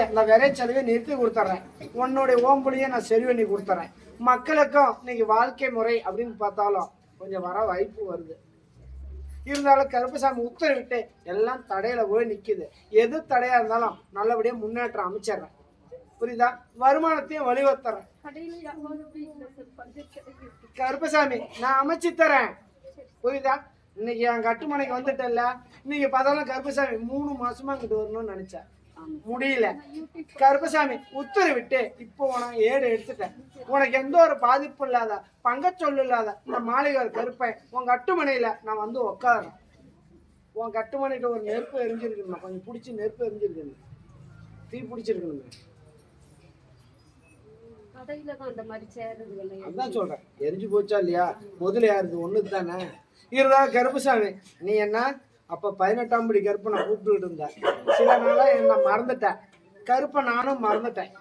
அந்த விரைச்சலுகை நிறுத்தி கொடுத்துட்றேன். உன்னுடைய ஓம்புலியை நான் சரி பண்ணி கொடுத்துறேன். மக்களுக்கும் இன்னைக்கு வாழ்க்கை முறை அப்படின்னு பார்த்தாலும் கொஞ்சம் வர வாய்ப்பு வருது. இருந்தாலும் கருப்பசாமி உத்தரவிட்டு எல்லாம் தடையில போய் நிக்குது. எது தடையா இருந்தாலும் நல்லபடியா முன்னேற்றம் அமைச்சிடுறேன். புரியுதா? வருமானத்தையும் வழிவத்துறேன். கருப்பசாமி நான் அமைச்சு தரேன். புரியுதா? இன்னைக்கு என் கட்டுமனைக்கு வந்துட்டல. இன்னைக்கு பார்த்தாலும் கருப்பசாமி 3 மாசமா இங்கிட்டு வரணும்னு நினைச்சேன், முடியல. கருப்பசாமி உத்தரவிட்டு இப்போ உனக்கு ஏடு எடுத்துட்டேன். உனக்கு எந்த ஒரு பாதிப்பு இல்லாத பங்கச்சொல்லு இல்லாத இந்த மாளிகை கருப்பை உன் கட்டுமனையில நான் வந்து உட்காடுறேன். உன் கட்டுமனைக்கு ஒரு நெருப்பு எரிஞ்சிருக்கணும், கொஞ்சம் பிடிச்சி நெருப்பு எரிஞ்சிருக்கணும், தீ பிடிச்சிருக்கணுமே. அதான் சொல்றேன், எரிஞ்சு போச்சா இல்லையா? முதல்ல யாருது ஒண்ணுக்கு தானே. இருந்தா கருப்பசாமி நீ என்ன அப்ப 18ஆம் படி கருப்பை நான் கூப்பிட்டுக்கிட்டு இருந்தேன். சில நாளா என்ன மறந்துட்டேன். கருப்பை நானும் மறந்துட்டேன்.